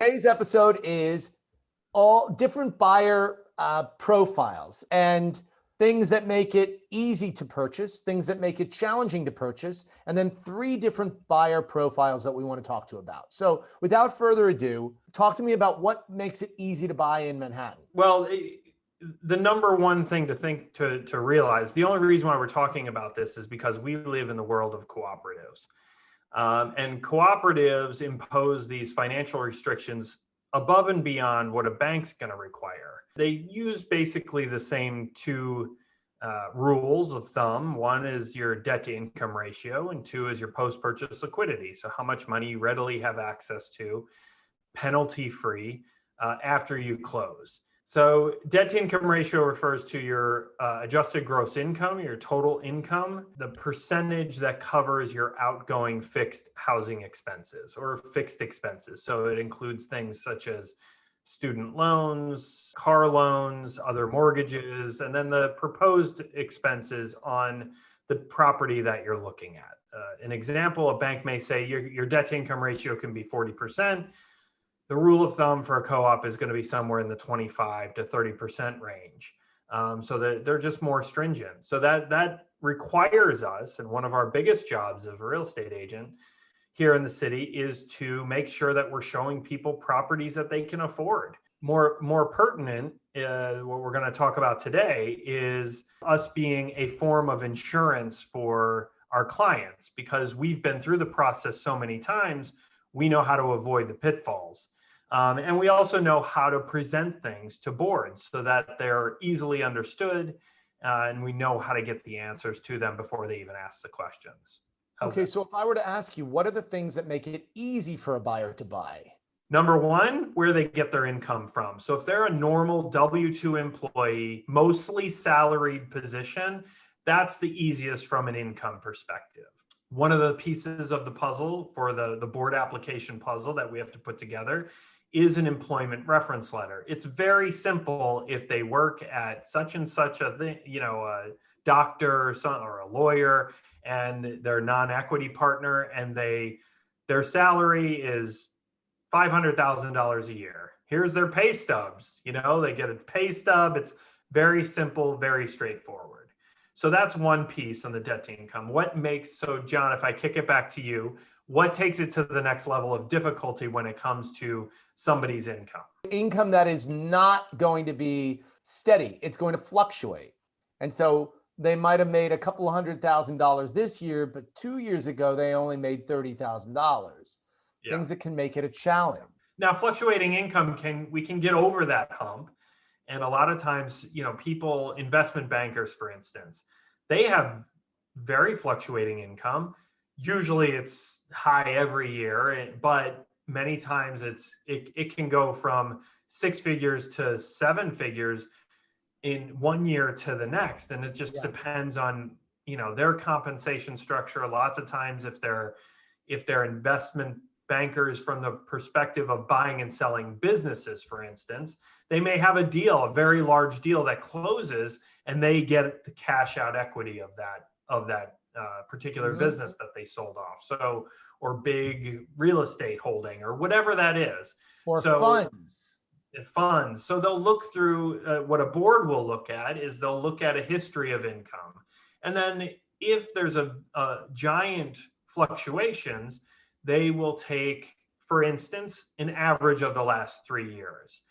Today's episode is all different buyer profiles and things that make it easy to purchase, things that make it challenging to purchase, and then three different buyer profiles that we want to talk to about. So without further ado, talk to me about what makes it easy to buy in Manhattan. Well, the number one thing to realize, the only reason why we're talking about this is because we live in the world of cooperatives. And cooperatives impose these financial restrictions above and beyond what a bank's going to require. They use basically the same two rules of thumb. One is your debt to income ratio, and two is your post-purchase liquidity. So how much money you readily have access to, penalty-free, after you close. So debt to income ratio refers to your adjusted gross income, your total income, the percentage that covers your outgoing fixed housing expenses or fixed expenses. So it includes things such as student loans, car loans, other mortgages, and then the proposed expenses on the property that you're looking at. An example, a bank may say your debt to income ratio can be 40%. The rule of thumb for a co-op is going to be somewhere in the 25 to 30% range. So that they're just more stringent. So that requires us, and one of our biggest jobs of a real estate agent here in the city is to make sure that we're showing people properties that they can afford. More pertinent, what we're going to talk about today is us being a form of insurance for our clients, because we've been through the process so many times. We know how to avoid the pitfalls. And we also know how to present things to boards so that they're easily understood, and we know how to get the answers to them before they even ask the questions. Okay, so if I were to ask you, what are the things that make it easy for a buyer to buy? Number one, where they get their income from. So if they're a normal W-2 employee, mostly salaried position, that's the easiest from an income perspective. One of the pieces of the puzzle for the board application puzzle that we have to put together is an employment reference letter. It's very simple. If they work at such and such a thing, a doctor or a lawyer, and they're non-equity partner, and their salary is $500,000 a year. Here's their pay stubs. They get a pay stub. It's very simple, very straightforward. So that's one piece on the debt to income. So John, if I kick it back to you, what takes it to the next level of difficulty when it comes to somebody's income? Income that is not going to be steady. It's going to fluctuate. And so they might have made a couple of $100,000 this year, but 2 years ago, they only made $30,000. Yeah. Things that can make it a challenge. Now, fluctuating income, we can get over that hump. And a lot of times, people, investment bankers, for instance, they have very fluctuating income. Usually it's high every year, but many times it can go from 6 figures to 7 figures in 1 year to the next. And it just depends on, their compensation structure. Lots of times if they're investment bankers from the perspective of buying and selling businesses, for instance, they may have a very large deal that closes, and they get the cash out equity of that particular business that they sold off. So, or big real estate holding, or whatever that is. Or funds. So they'll look through what a board will look at is they'll look at a history of income. And then if there's a giant fluctuations, they will take, for instance, an average of the last 3 years.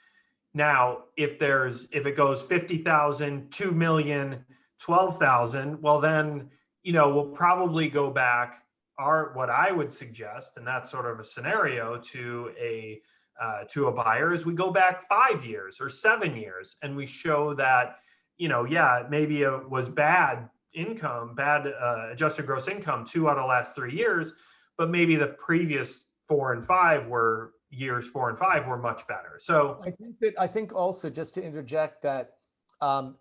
Now, if it goes 50,000, 2 million, 12,000, well then, we'll probably go back. What I would suggest, and that's sort of a scenario to a buyer, is we go back 5 years or 7 years, and we show that, maybe it was bad income, bad adjusted gross income 2 out of the last 3 years, but maybe the previous 4 and 5 were much better. So I think also, just to interject, that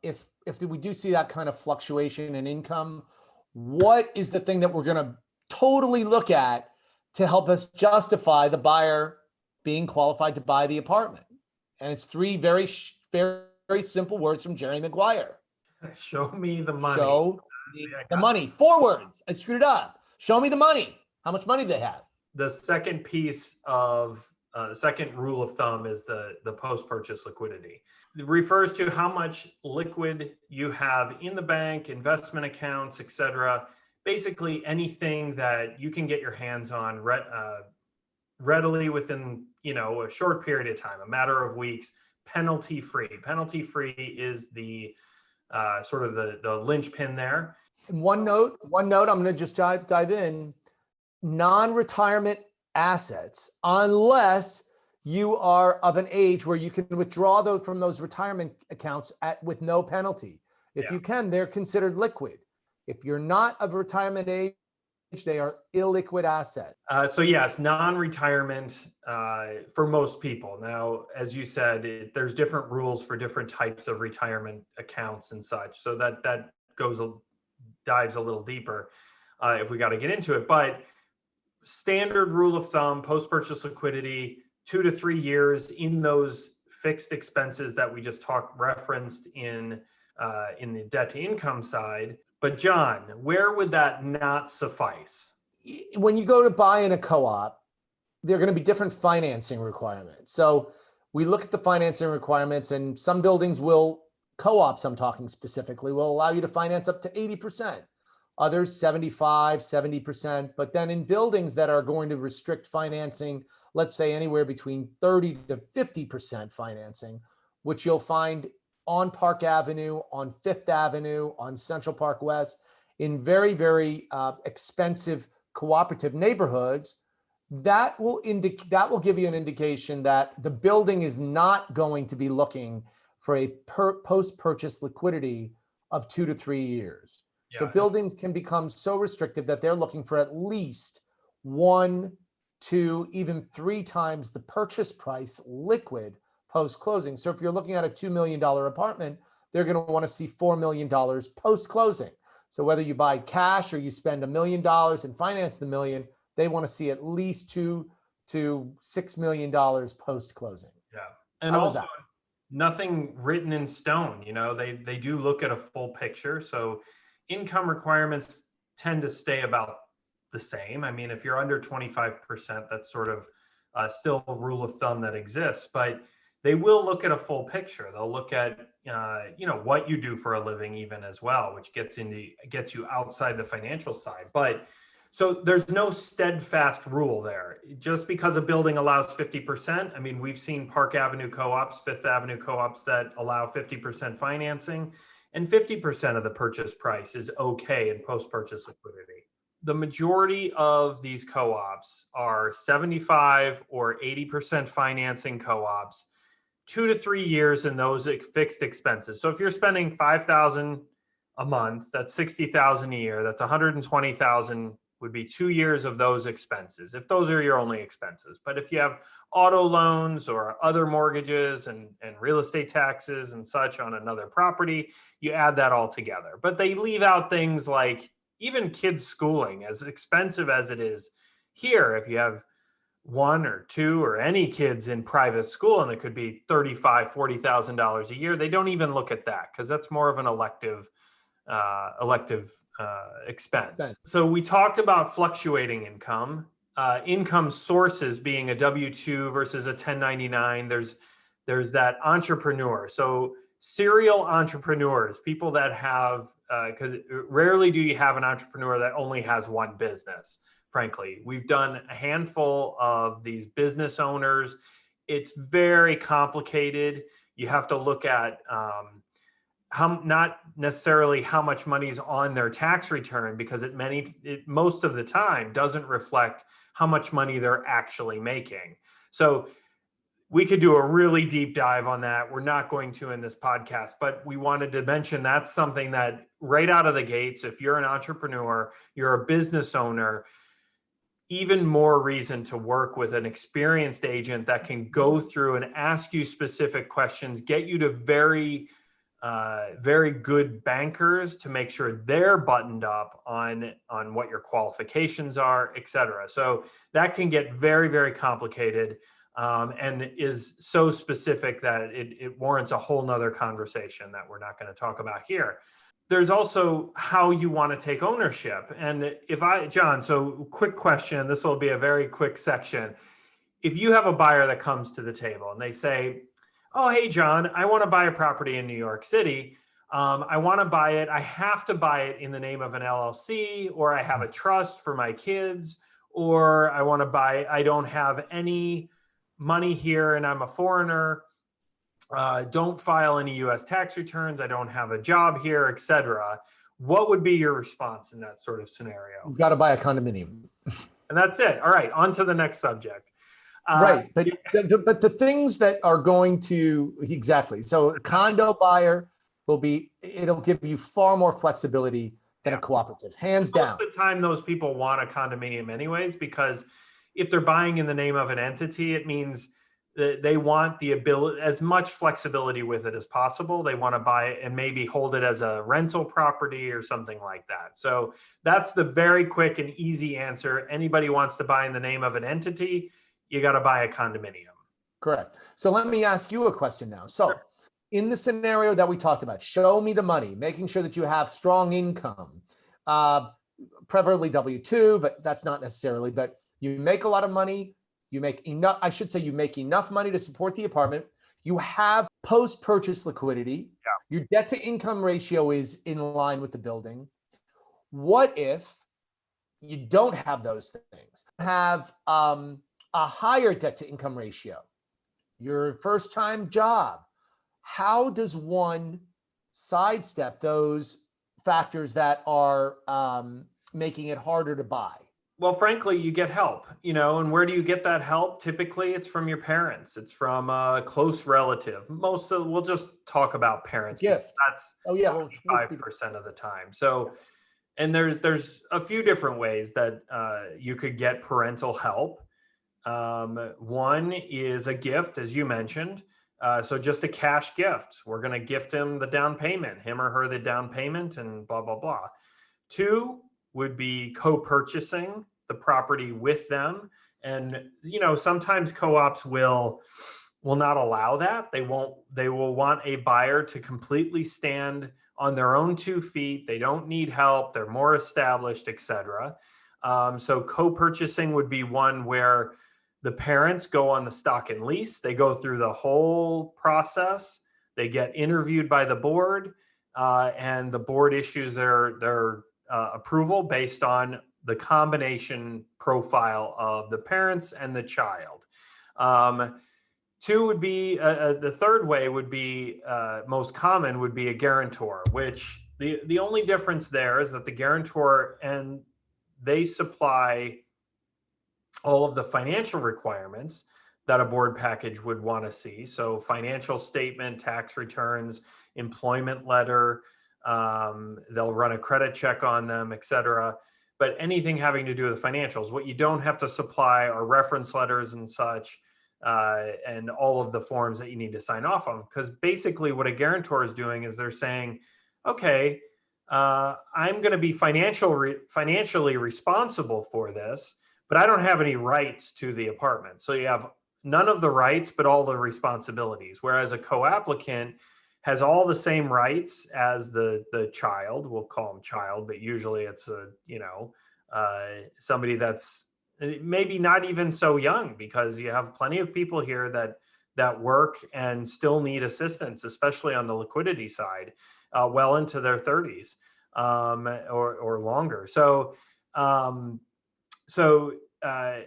if we do see that kind of fluctuation in income, what is the thing that we're going to totally look at to help us justify the buyer being qualified to buy the apartment? And it's 3 very, very simple words from Jerry Maguire. Show me the money. Show me the money. 4 words. I screwed it up. Show me the money. How much money they have. The second piece of the second rule of thumb is the post-purchase liquidity. It refers to how much liquid you have in the bank, investment accounts, etc. Basically anything that you can get your hands on readily within, a short period of time, a matter of weeks, penalty free. Penalty free is the sort of the linchpin there. One note, I'm going to just dive in. Non-retirement assets, unless you are of an age where you can withdraw those from those retirement accounts with no penalty. If you can, they're considered liquid. If you're not of retirement age, they are illiquid assets. So yes, non-retirement for most people. Now, as you said, there's different rules for different types of retirement accounts and such. So that dives a little deeper if we got to get into it. But standard rule of thumb, post-purchase liquidity, 2 to 3 years in those fixed expenses that we just referenced in the debt to income side. But John, where would that not suffice? When you go to buy in a co-op, there are going to be different financing requirements. So we look at the financing requirements, and some buildings co-ops, I'm talking specifically, will allow you to finance up to 80%. Others 75, 70%. But then in buildings that are going to restrict financing, let's say anywhere between 30 to 50% financing, which you'll find on Park Avenue, on Fifth Avenue, on Central Park West, in very, very expensive cooperative neighborhoods, that will give you an indication that the building is not going to be looking for a post-purchase liquidity of 2 to 3 years. Yeah. So buildings can become so restrictive that they're looking for at least 1, 2, even 3 times the purchase price liquid post-closing. So if you're looking at a $2 million apartment, they're going to want to see $4 million post-closing. So whether you buy cash or you spend $1 million and finance the million, they want to see at least $2 to $6 million post-closing. Yeah. And also nothing written in stone. They do look at a full picture. So income requirements tend to stay about the same. I mean, if you're under 25%, that's sort of still a rule of thumb that exists, but they will look at a full picture. They'll look at, what you do for a living even as well, which gets you outside the financial side. But so there's no steadfast rule there. Just because a building allows 50%, I mean, we've seen Park Avenue co-ops, Fifth Avenue co-ops that allow 50% financing, and 50% of the purchase price is okay in post-purchase liquidity. The majority of these co-ops are 75 or 80% financing co-ops, 2 to 3 years in those fixed expenses. So if you're spending $5,000 a month, that's $60,000 a year, that's $120,000 would be 2 years of those expenses, if those are your only expenses. But if you have auto loans or other mortgages and real estate taxes and such on another property, you add that all together. But they leave out things like even kids' schooling, as expensive as it is here. If you have 1 or 2 or any kids in private school, and it could be $35,000, $40,000 a year, they don't even look at that because that's more of an elective expense. So we talked about fluctuating income sources being a W-2 versus a 1099. There's that entrepreneur. So serial entrepreneurs, people that have, because rarely do you have an entrepreneur that only has one business. Frankly, we've done a handful of these business owners. It's very complicated. You have to look at not necessarily how much money's on their tax return, because most of the time doesn't reflect how much money they're actually making. So we could do a really deep dive on that. We're not going to in this podcast, but we wanted to mention that's something that right out of the gates, if you're an entrepreneur, you're a business owner, even more reason to work with an experienced agent that can go through and ask you specific questions, get you to very good bankers to make sure they're buttoned up on what your qualifications are, et cetera. So that can get very, very complicated and is so specific that it warrants a whole nother conversation that we're not going to talk about here. There's also how you want to take ownership. And John, so quick question, this will be a very quick section. if you have a buyer that comes to the table and they say, oh, hey, John, I want to buy a property in New York City. I want to buy it. I have to buy it in the name of an LLC, or I have a trust for my kids, or I want to buy, I don't have any money here and I'm a foreigner. Don't file any US tax returns. I don't have a job here, etc. What would be your response in that sort of scenario? You got to buy a condominium. And that's it. All right, on to the next subject. Right. But the things that are going to, exactly. So a condo buyer it'll give you far more flexibility than a cooperative, hands down. Most of the time, those people want a condominium anyways, because if they're buying in the name of an entity, it means that they want the ability, as much flexibility with it as possible. They want to buy it and maybe hold it as a rental property or something like that. So that's the very quick and easy answer. Anybody wants to buy in the name of an entity, you got to buy a condominium. Correct. So let me ask you a question now. So in the scenario that we talked about, show me the money, making sure that you have strong income, preferably W-2, but that's not necessarily, but you make a lot of money, you make enough, I should say you make enough money to support the apartment, you have post-purchase liquidity, your debt to income ratio is in line with the building. What if you don't have those things? Have a higher debt to income ratio, your first time job. How does one sidestep those factors that are making it harder to buy? Well, frankly, you get help, and where do you get that help? Typically, it's from your parents. It's from a close relative. We'll just talk about parents. Gift. That's 5% of the time. So, and there's a few different ways that you could get parental help. One is a gift, as you mentioned. So just a cash gift. We're going to gift him the down payment, him or her the down payment, and blah, blah, blah. Two would be co-purchasing the property with them. And, sometimes co-ops will not allow that. They will want a buyer to completely stand on their own 2 feet. They don't need help. They're more established, etc. So co-purchasing would be one where the parents go on the stock and lease. They go through the whole process. They get interviewed by the board, and the board issues their approval based on the combination profile of the parents and the child. Two would be, the third way would be, most common would be a guarantor, which the only difference there is that the guarantor, and they supply all of the financial requirements that a board package would want to see. So financial statement, tax returns, employment letter, they'll run a credit check on them, etc. But anything having to do with financials, what you don't have to supply are reference letters and such, and all of the forms that you need to sign off on. Because basically what a guarantor is doing is they're saying, okay, I'm going to be financially responsible for this, but I don't have any rights to the apartment. So you have none of the rights, but all the responsibilities. Whereas a co-applicant has all the same rights as the child. We'll call him child, but usually it's somebody that's maybe not even so young, because you have plenty of people here that work and still need assistance, especially on the liquidity side, well into their 30s or longer. So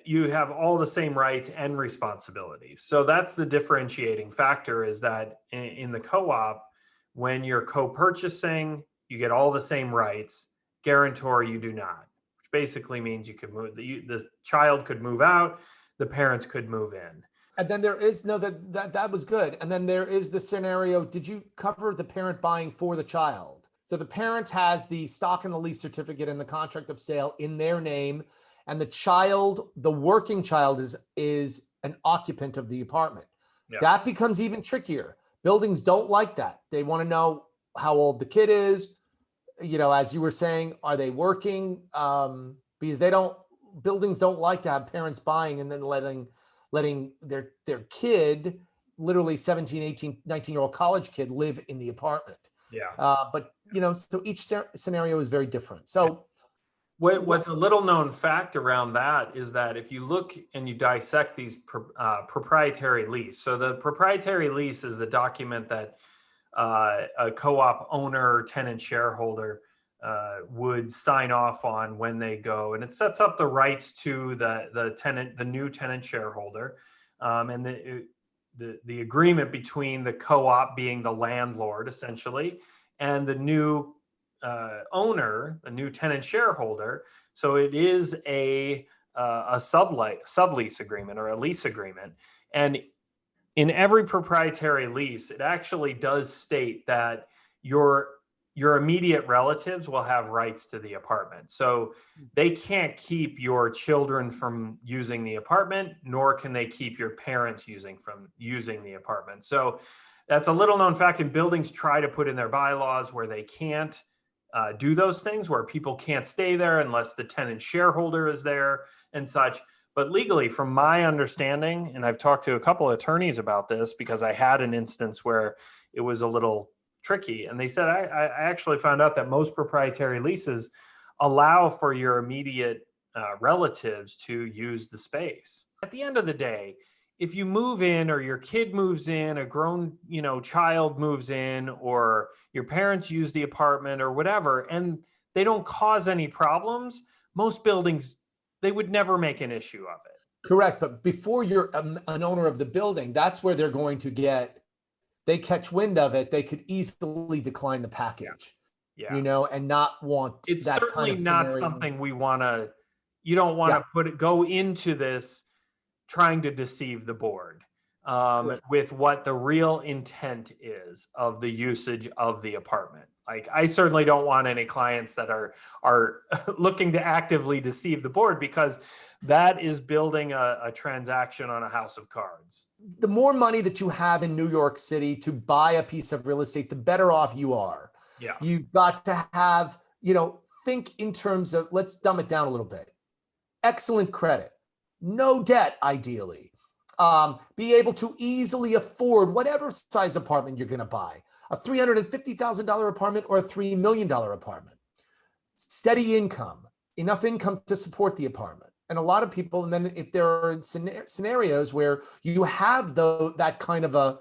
you have all the same rights and responsibilities. So that's the differentiating factor, is that in the co-op, when you're co-purchasing, you get all the same rights. Guarantor, you do not, which basically means you could move, the child could move out, the parents could move in. And then there is, no, that was good. And then there is the scenario, did you cover the parent buying for the child? So the parent has the stock and the lease certificate and the contract of sale in their name, and the child, the working child, is an occupant of the apartment. Yeah. That becomes even trickier. Buildings don't like that. They want to know how old the kid is. As you were saying, are they working? Because buildings don't like to have parents buying and then letting their kid, literally 17, 18, 19-year-old college kid, live in the apartment. Yeah. But so each scenario is very different. So What's a little known fact around that is that if you look and you dissect these proprietary lease, so the proprietary lease is the document that a co-op owner, tenant, shareholder would sign off on when they go, and it sets up the rights to the tenant, the new tenant shareholder, and the agreement between the co-op being the landlord essentially, and the new owner, a new tenant shareholder. So it is a sublease agreement or a lease agreement. And in every proprietary lease, it actually does state that your immediate relatives will have rights to the apartment. So they can't keep your children from using the apartment, nor can they keep your parents from using the apartment. So that's a little known fact, and buildings try to put in their bylaws where they can't do those things, where people can't stay there unless the tenant shareholder is there and such. But legally, from my understanding, and I've talked to a couple of attorneys about this because I had an instance where it was a little tricky, and they said, I actually found out that most proprietary leases allow for your immediate relatives to use the space. At the end of the day, if you move in, or your kid moves in, a grown, child moves in, or your parents use the apartment or whatever, and they don't cause any problems, most buildings, they would never make an issue of it. Correct. But before you're an owner of the building, that's where they're going to they catch wind of it. They could easily decline the package, Yeah. and not want It's that certainly kind of not scenario. something you don't want to go into this trying to deceive the board with what the real intent is of the usage of the apartment. Like, I certainly don't want any clients that are looking to actively deceive the board, because that is building a transaction on a house of cards. The more money that you have in New York City to buy a piece of real estate, the better off you are. Yeah. You've got to have, think in terms of, let's dumb it down a little bit. Excellent credit, no debt, ideally. Be able to easily afford whatever size apartment you're going to buy, a $350,000 apartment or a $3 million apartment. Steady income, enough income to support the apartment. And a lot of people, and then if there are scenarios where you have that kind of a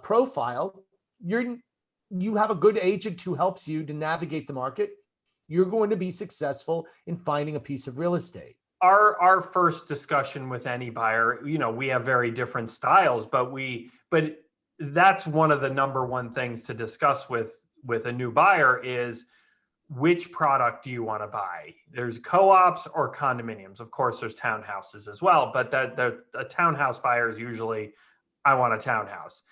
profile, you have a good agent who helps you to navigate the market, you're going to be successful in finding a piece of real estate. Our first discussion with any buyer, we have very different styles, but that's one of the number one things to discuss with a new buyer is, which product do you want to buy? There's co-ops or condominiums. Of course, there's townhouses as well, but a townhouse buyer is usually, I want a townhouse.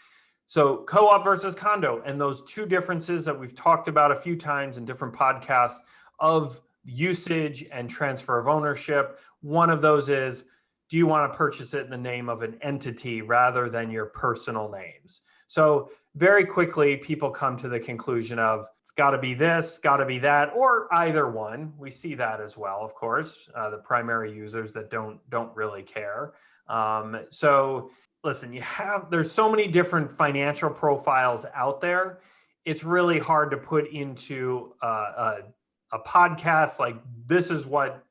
So co-op versus condo, and those two differences that we've talked about a few times in different podcasts of usage and transfer of ownership. One of those is, do you want to purchase it in the name of an entity rather than your personal names? So very quickly, people come to the conclusion of, it's got to be this, got to be that, or either one. We see that as well, of course, the primary users that don't really care. So listen, there's so many different financial profiles out there. It's really hard to put into a podcast like, this is what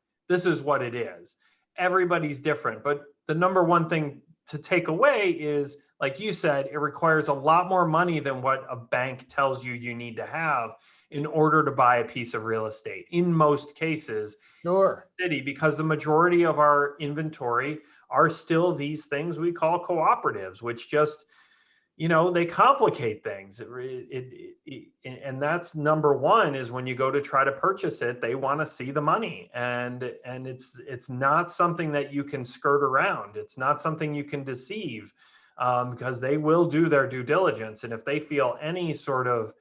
it is. Everybody's different, but the number one thing to take away is, like you said, it requires a lot more money than what a bank tells you need to have in order to buy a piece of real estate. In most cases, sure, city, because the majority of our inventory are still these things we call cooperatives, which just, they complicate things. And that's number one, is when you go to try to purchase it, they want to see the money, and it's not something that you can skirt around. It's not something you can deceive, because they will do their due diligence. And if they feel any sort of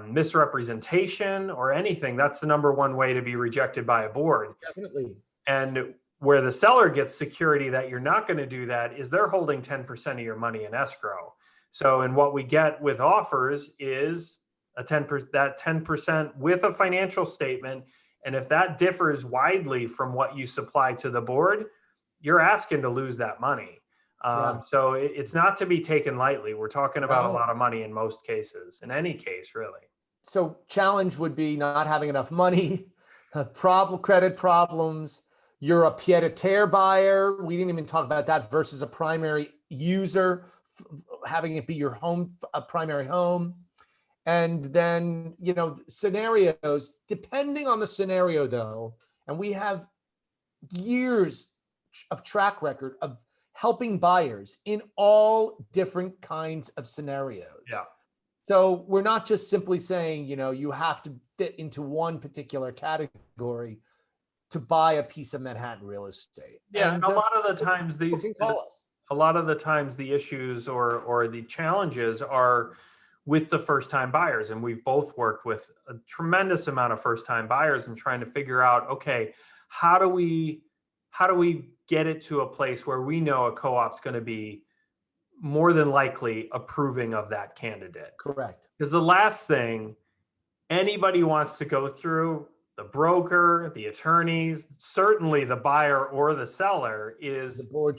misrepresentation or anything, that's the number one way to be rejected by a board. Definitely. And where the seller gets security that you're not going to do that is they're holding 10% of your money in escrow. So, and what we get with offers is that 10% with a financial statement. And if that differs widely from what you supply to the board, you're asking to lose that money. So it's not to be taken lightly. We're talking about a lot of money in most cases, in any case, really. So challenge would be not having enough money, credit problems. You're a pied-à-terre buyer. We didn't even talk about that versus a primary user, having it be your home, a primary home. And then, scenarios, depending on the scenario though, and we have years of track record of helping buyers in all different kinds of scenarios. Yeah. So we're not just simply saying, you have to fit into one particular category to buy a piece of Manhattan real estate. Yeah, and a lot of the times the issues or the challenges are with the first-time buyers, and we've both worked with a tremendous amount of first-time buyers and trying to figure out, okay, how do we get it to a place where we know a co-op's going to be more than likely approving of that candidate? Correct. Because the last thing anybody wants to go through, the broker, the attorneys, certainly the buyer or the seller, is the board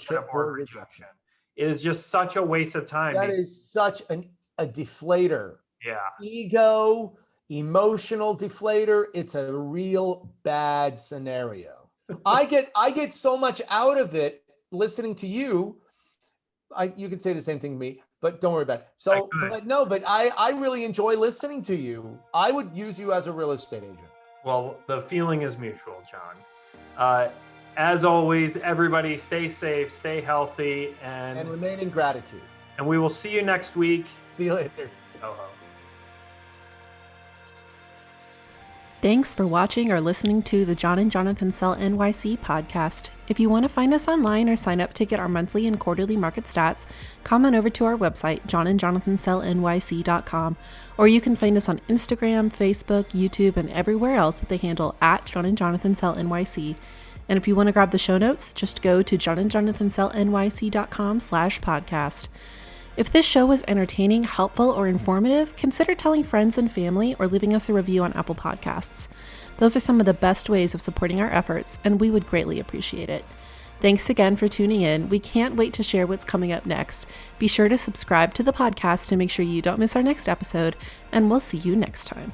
rejection. It is just such a waste of time. That is such a deflator. Yeah. Ego, emotional deflator. It's a real bad scenario. I get so much out of it listening to you. You can say the same thing to me, but don't worry about it. So, but I really enjoy listening to you. I would use you as a real estate agent. Well, the feeling is mutual, John. As always, everybody stay safe, stay healthy, and remain in gratitude. And we will see you next week. See you later. Ho. Thanks for watching or listening to the John and Jonathan Sell NYC podcast. If you want to find us online or sign up to get our monthly and quarterly market stats, come on over to our website, johnandjonathансellnyc.com, or you can find us on Instagram, Facebook, YouTube, and everywhere else with the handle @JohnandJonathanSellNYC. And if you want to grab the show notes, just go to johnandjonathансellnyc.com/podcast. If this show was entertaining, helpful, or informative, consider telling friends and family or leaving us a review on Apple Podcasts. Those are some of the best ways of supporting our efforts, and we would greatly appreciate it. Thanks again for tuning in. We can't wait to share what's coming up next. Be sure to subscribe to the podcast to make sure you don't miss our next episode, and we'll see you next time.